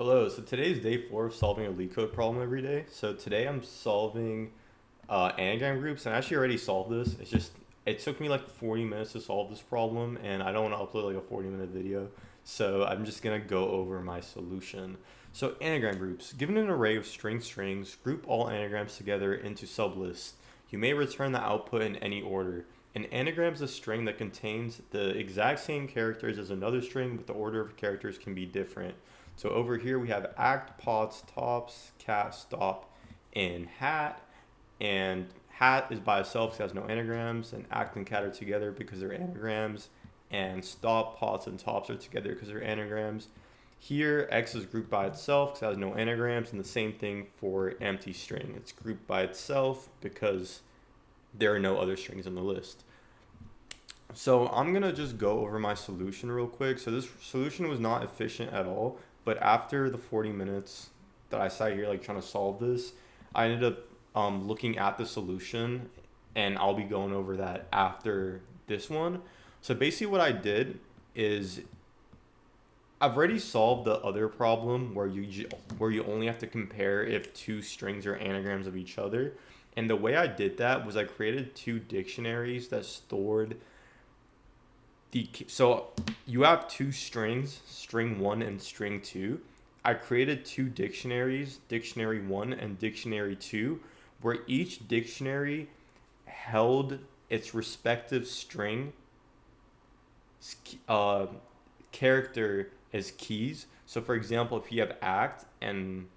Hello, so today's day 4 of solving a Leetcode problem every day. So today I'm solving anagram groups, and I actually already solved this. It took me like 40 minutes to solve this problem, and I don't want to upload like a 40-minute video. So I'm just going to go over my solution. So anagram groups. Given an array of strings, group all anagrams together into sublists. You may return the output in any order. An anagram is a string that contains the exact same characters as another string, but the order of characters can be different. So over here we have act, pots, tops, cat, stop, and hat. And hat is by itself because it has no anagrams, and act and cat are together because they're anagrams, and stop, pots, and tops are together because they're anagrams. Here, X is grouped by itself because it has no anagrams, and the same thing for empty string. It's grouped by itself because there are no other strings on the list. So I'm going to just go over my solution real quick. So this solution was not efficient at all, but after the 40 minutes that I sat here like trying to solve this, I ended up looking at the solution, and I'll be going over that after this one. So basically what I did is I've already solved the other problem where you only have to compare if two strings are anagrams of each other. And the way I did that was I created two dictionaries that stored so you have two strings, string 1 and string 2. I created two dictionaries, dictionary 1 and dictionary 2, where each dictionary held its respective string character as keys. So for example, if you have act and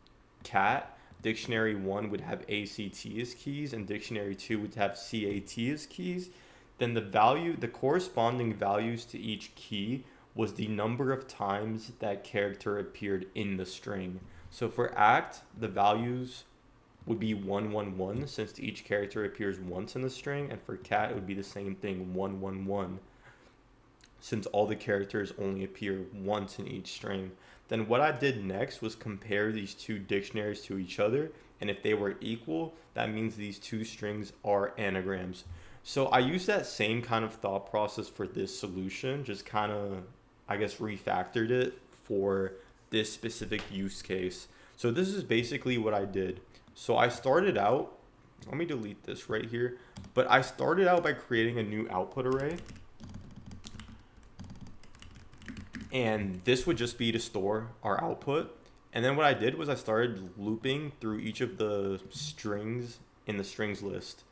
cat, dictionary 1 would have ACT as keys and dictionary 2 would have CAT as keys. Then the corresponding values to each key was the number of times that character appeared in the string. So for act, the values would be 111 since each character appears once in the string, and for cat it would be the same thing, 111, since all the characters only appear once in each string. Then what I did next was compare these two dictionaries to each other, and if they were equal, that means these two strings are anagrams. So I used that same kind of thought process for this solution, just kind of, I guess, refactored it for this specific use case. So this is basically what I did. So I started out, let me delete this right here, but I started out by creating a new output array. And this would just be to store our output. And then what I did was I started looping through each of the strings in the strings list.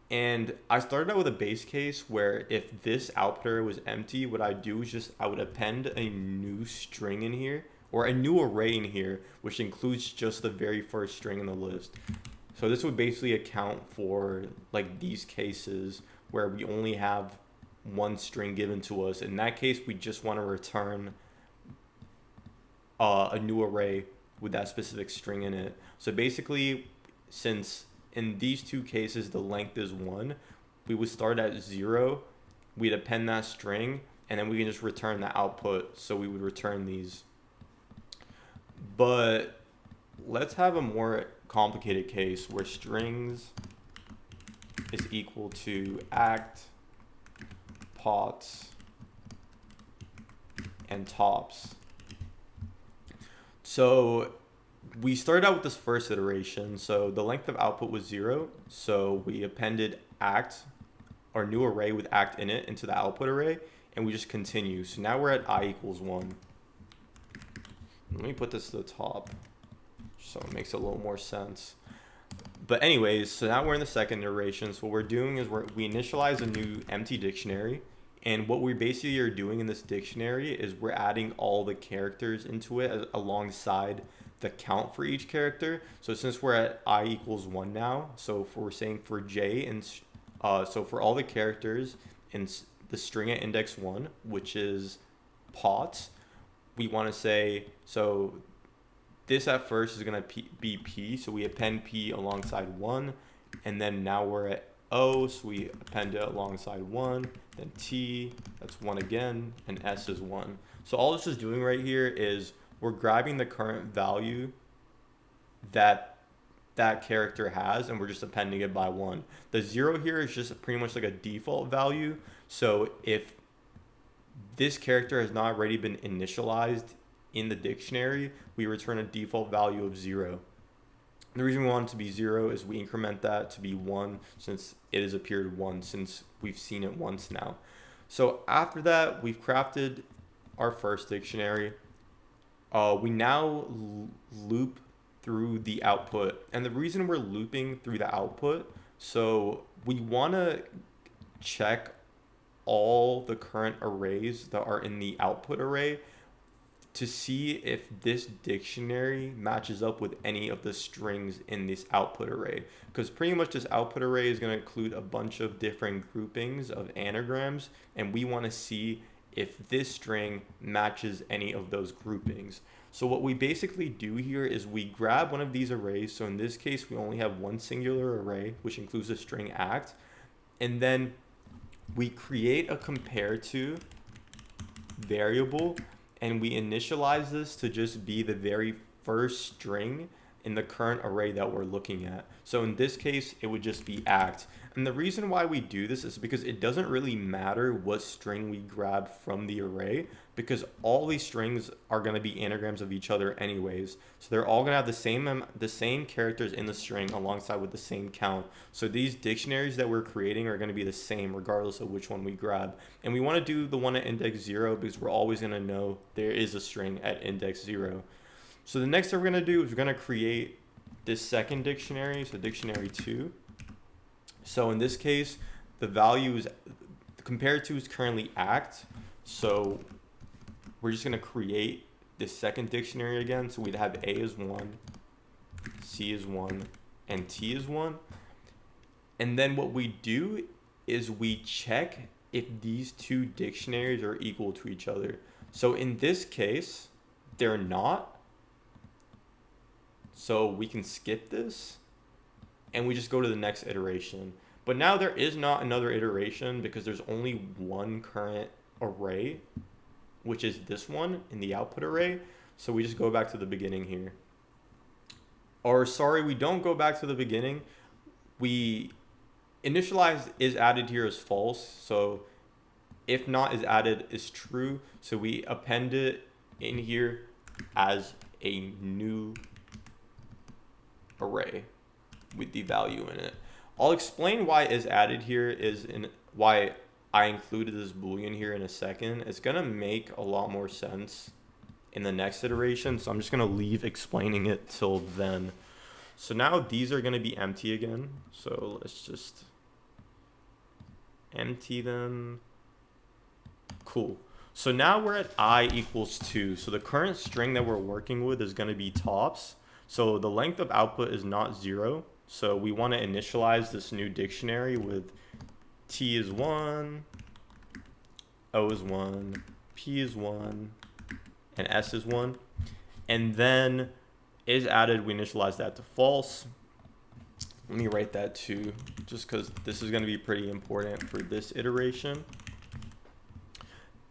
And I started out with a base case where if this output array was empty, what I do is I would append a new string in here, or a new array in here, which includes just the very first string in the list. So this would basically account for like these cases where we only have one string given to us. In that case, we just want to return a new array with that specific string in it. So basically, since in these two cases the length is 1, we would start at 0, we'd append that string, and then we can just return the output. So we would return these. But let's have a more complicated case where strings is equal to act, pots, and tops. So we started out with this first iteration. So the length of output was 0. So we appended act, our new array with act in it, into the output array, and we just continue. So now we're at I equals 1. Let me put this to the top so it makes a little more sense. But anyways, so now we're in the second iteration. So what we're doing is we initialize a new empty dictionary. And what we basically are doing in this dictionary is we're adding all the characters into it alongside the count for each character. So since we're at I equals 1 now, so if we're saying for J, and so for all the characters in the string at index 1, which is pots, we want to say, so this at first is going to be P, so we append P alongside 1, and then now we're at O, so we append it alongside 1, then T, that's 1 again, and S is 1. So all this is doing right here is we're grabbing the current value that character has, and we're just appending it by 1. The 0 here is just pretty much like a default value. So if this character has not already been initialized in the dictionary, we return a default value of 0. The reason we want it to be 0 is we increment that to be 1 since it has appeared once, since we've seen it once now. So after that, we've crafted our first dictionary. We now loop through the output. And the reason we're looping through the output, so we want to check all the current arrays that are in the output array to see if this dictionary matches up with any of the strings in this output array. Because pretty much this output array is going to include a bunch of different groupings of anagrams, and we want to see if this string matches any of those groupings. So what we basically do here is we grab one of these arrays. So in this case, we only have one singular array, which includes the string act. And then we create a compare to variable, and we initialize this to just be the very first string in the current array that we're looking at. So in this case, it would just be act. And the reason why we do this is because it doesn't really matter what string we grab from the array, because all these strings are going to be anagrams of each other anyways. So they're all going to have the same characters in the string alongside with the same count. So these dictionaries that we're creating are going to be the same regardless of which one we grab. And we want to do the one at index 0 because we're always going to know there is a string at index 0. So the next thing we're going to do is we're going to create this second dictionary, so dictionary 2. So in this case, the value is compared to is currently act. So we're just going to create this second dictionary again. So we'd have A is 1, C is 1, and T is 1. And then what we do is we check if these two dictionaries are equal to each other. So in this case, they're not. So we can skip this and we just go to the next iteration. But now there is not another iteration because there's only one current array, which is this one in the output array. So we just go back to the beginning here. Or sorry, we don't go back to the beginning. We initialize is added here as false. So if not is added is true. So we append it in here as a new array with the value in it. I'll explain why is added here why I included this boolean here in a second. It's gonna make a lot more sense in the next iteration, so I'm just gonna leave explaining it till then. So now these are gonna be empty again. So let's just empty them. Cool. So now we're at I equals 2. So the current string that we're working with is gonna be tops. So the length of output is not 0. So we want to initialize this new dictionary with T is 1, O is 1, P is 1, and S is 1. And then is added, we initialize that to false. Let me write that too, just because this is going to be pretty important for this iteration.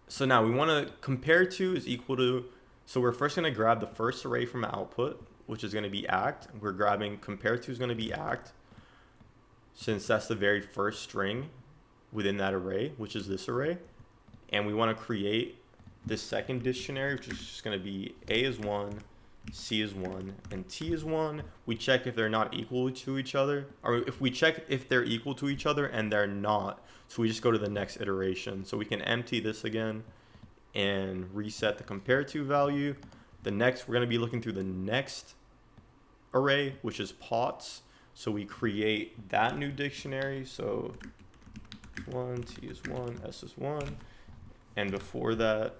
So now we want to compare to is equal to, so we're first going to grab the first array from output, which is going to be act. We're grabbing compare to is going to be act, since that's the very first string within that array, which is this array. And we want to create this second dictionary, which is just going to be A is 1, C is 1, and T is 1. We check if they're not equal to each other, or if we check if they're equal to each other and they're not. So we just go to the next iteration. So we can empty this again and reset the compare to value. The next, we're going to be looking through the next array, which is pots. So we create that new dictionary. So 1, T is 1, S is 1. And before that,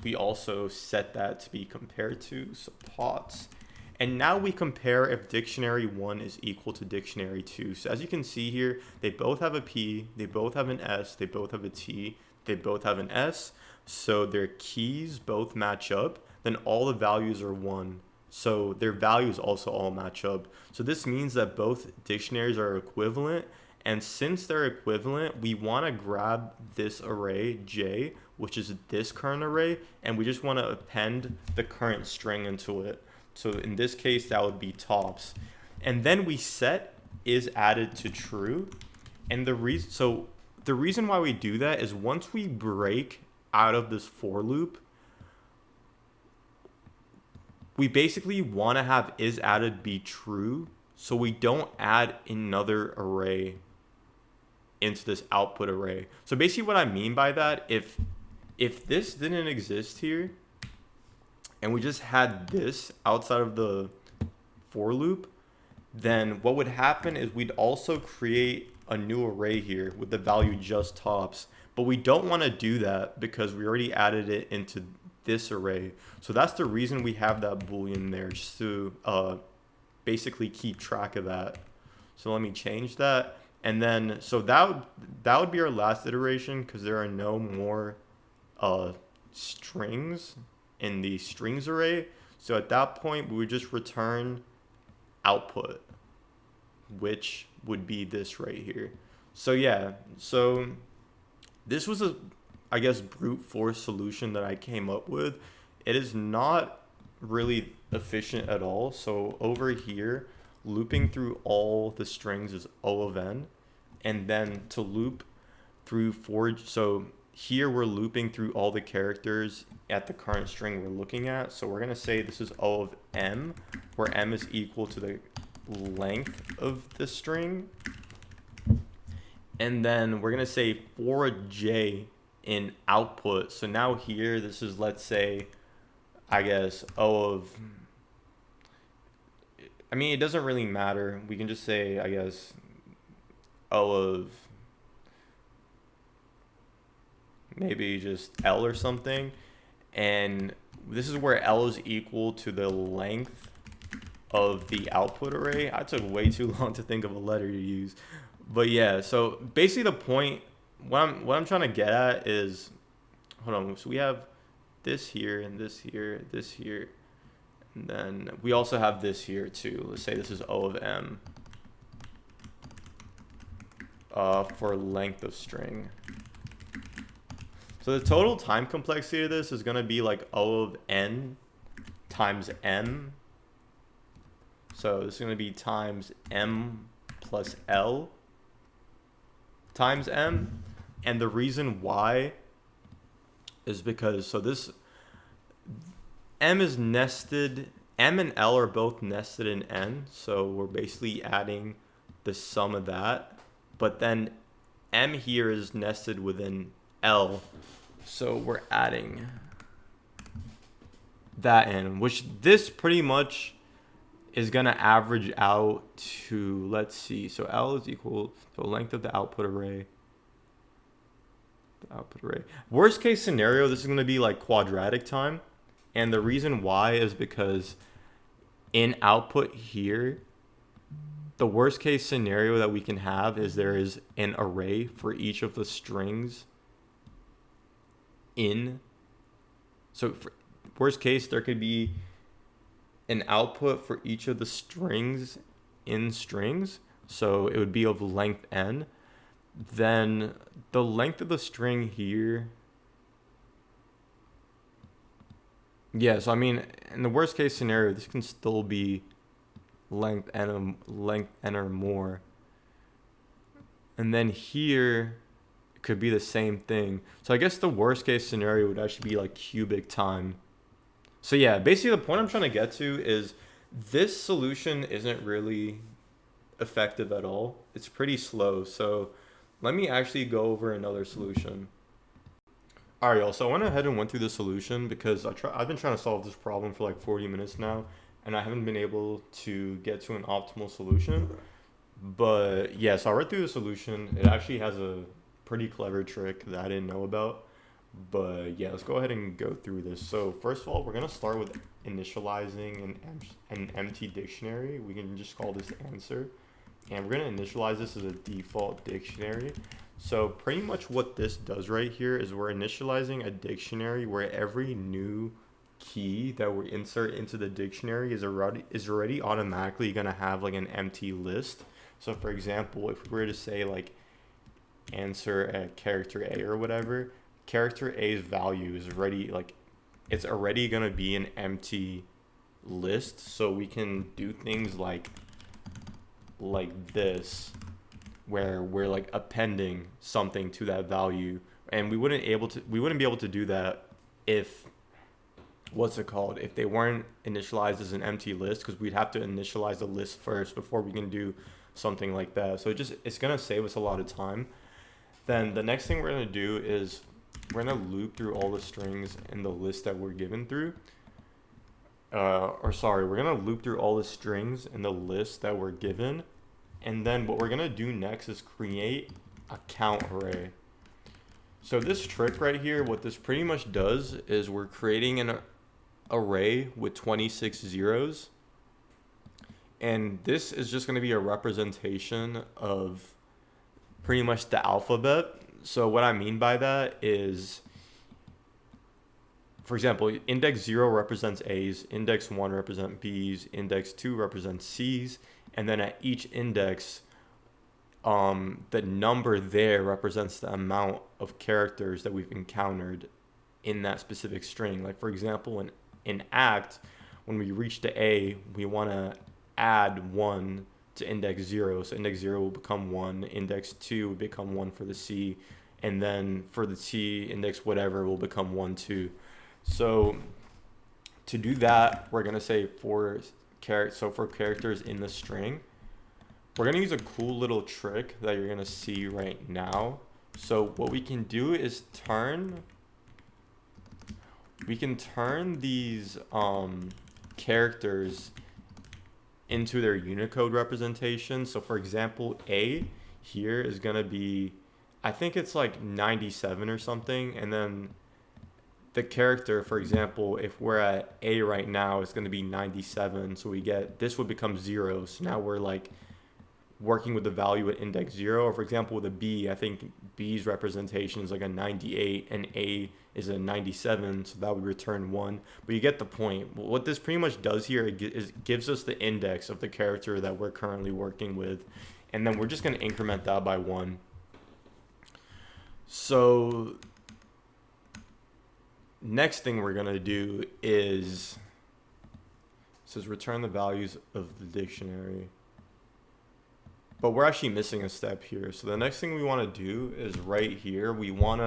we also set that to be compared to, so pots. And now we compare if dictionary 1 is equal to dictionary 2. So as you can see here, they both have a P, they both have an S, they both have a T, they both have an S. So their keys both match up. Then all the values are 1. So their values also all match up. So this means that both dictionaries are equivalent. And since they're equivalent, we want to grab this array, J, which is this current array, and we just want to append the current string into it. So in this case, that would be tops. And then we set is added to true. And the reason why we do that is once we break out of this for loop, we basically want to have is added be true, so we don't add another array into this output array. So basically what I mean by that, if this didn't exist here and we just had this outside of the for loop, then what would happen is we'd also create a new array here with the value just tops, but we don't want to do that because we already added it into this array. So that's the reason we have that boolean there, just to basically keep track of that. So let me change that. And then, so that would be our last iteration because there are no more strings in the strings array. So at that point, we would just return output, which would be this right here. So yeah, so this was I guess, brute force solution that I came up with. It is not really efficient at all. So over here, looping through all the strings is O of n. And then to loop through for, so here we're looping through all the characters at the current string we're looking at. So we're going to say this is O of m, where m is equal to the length of the string. And then we're going to say for j in output. So now here, this is, let's say, I guess, O of, I mean, it doesn't really matter. We can just say, I guess, O of maybe just L or something. And this is where L is equal to the length of the output array. I took way too long to think of a letter to use. But yeah, so basically the point, what I'm trying to get at is, hold on, so we have this here and this here, this here, and then we also have this here too. Let's say this is O of m for length of string. So the total time complexity of this is going to be like O of n times m. So this is going to be times m plus L times m. And the reason why is because, so this m is nested, m and L are both nested in n. So we're basically adding the sum of that. But then m here is nested within L. So we're adding that in, which this pretty much is going to average out to, let's see, so L is equal to the length of the output array. Worst case scenario, this is going to be like quadratic time. And the reason why is because in output here, the worst case scenario that we can have is there is an array for each of the strings in. So for worst case, there could be an output for each of the strings in strings. So it would be of length n. Then the length of the string here. Yeah, so I mean, in the worst case scenario, this can still be length n or more. And then here it could be the same thing. So I guess the worst case scenario would actually be like cubic time. So yeah, basically the point I'm trying to get to is this solution isn't really effective at all. It's pretty slow. So let me actually go over another solution. All right, y'all. So I went ahead and went through the solution because I've been trying to solve this problem for like 40 minutes now, and I haven't been able to get to an optimal solution. But yeah, so I read through the solution. It actually has a pretty clever trick that I didn't know about. But yeah, let's go ahead and go through this. So first of all, we're going to start with initializing an empty dictionary. We can just call this answer. And we're going to initialize this as a default dictionary. So pretty much what this does right here is we're initializing a dictionary where every new key that we insert into the dictionary is already automatically going to have like an empty list. So for example, if we were to say like answer at character A or whatever, character A's value is already like, it's already going to be an empty list. So we can do things like this, where we're like appending something to that value, and we wouldn't be able to do that if what's it called, if they weren't initialized as an empty list, because we'd have to initialize the list first before we can do something like that. So it's gonna save us a lot of time. Then the next thing we're gonna do is we're gonna loop through all the strings in the list that we're given through. We're gonna loop through all the strings in the list that we're given. And then what we're gonna do next is create a count array. So this trick right here, what this pretty much does is we're creating an array with 26 zeros. And this is just gonna be a representation of pretty much the alphabet. So what I mean by that is, for example, index 0 represents A's, index 1 represents B's, index 2 represents C's, and then at each index, the number there represents the amount of characters that we've encountered in that specific string. Like for example, in act, when we reach the A, we want to add 1 to index 0. So index 0 will become 1, index 2 will become 1 for the C, and then for the T, index whatever will become 1 too. So to do that, we're going to say for characters in the string, we're going to use a cool little trick that you're going to see right now. So what we can do is turn these characters into their Unicode representation. So for example, A here is going to be, I think it's like 97 or something, and then the character, for example, if we're at A right now, it's going to be 97. So this would become 0. So now we're like working with the value at index 0. Or for example, with a B, I think B's representation is like a 98 and A is a 97. So that would return 1. But you get the point. What this pretty much does here is gives us the index of the character that we're currently working with. And then we're just going to increment that by 1. So next thing we're going to do is, it says return the values of the dictionary. But we're actually missing a step here. So the next thing we want to do is right here, we want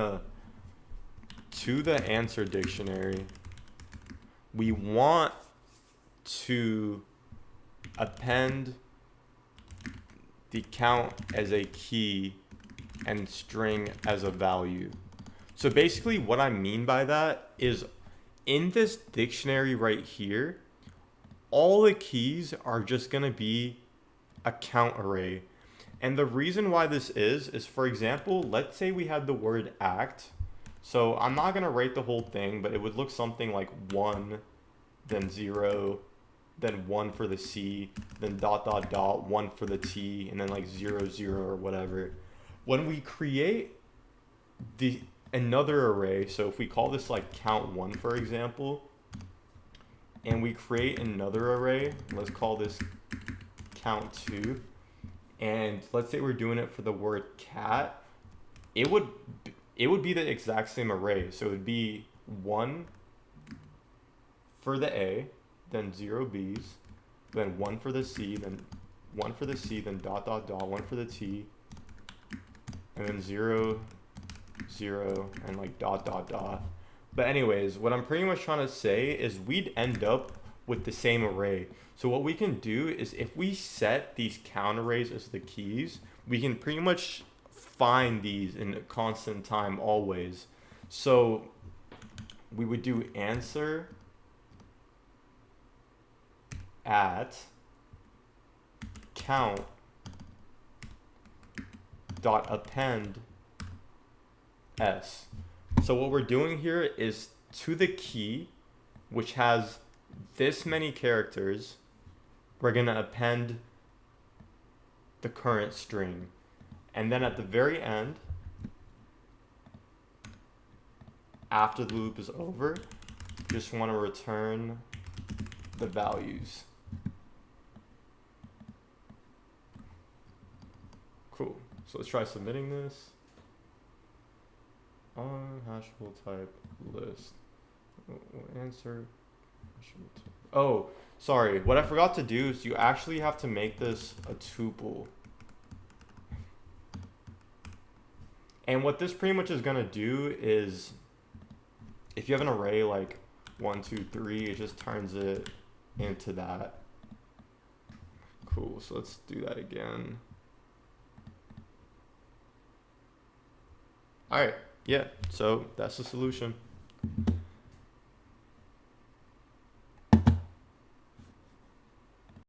to the answer dictionary, we want to append the count as a key and string as a value. So basically what I mean by that is in this dictionary right here, all the keys are just going to be a count array. And the reason why this is for example, let's say we had the word act. So I'm not going to write the whole thing, but it would look something like 1, then 0, then 1 for the C, then ... 1 for the T, and then like 0, 0 or whatever. When we create another array, so if we call this like count 1, for example, and we create another array, let's call this count 2, and let's say we're doing it for the word cat, it would be the exact same array. So it would be 1 for the A, then 0 B's, then 1 for the C, then 1 for the C, then ... 1 for the T, and then 0, 0, and like ... But anyways, what I'm pretty much trying to say is we'd end up with the same array. So what we can do is if we set these count arrays as the keys, we can pretty much find these in a constant time always. So we would do answer at count dot append s. So what we're doing here is to the key, which has this many characters, we're going to append the current string. And then at the very end, after the loop is over, just want to return the values. Cool. So let's try submitting this. On hashable type list. Answer. Oh, sorry. What I forgot to do is you actually have to make this a tuple. And what this pretty much is going to do is, if you have an array like 1, 2, 3, it just turns it into that. Cool, so let's do that again. All right, yeah, so that's the solution.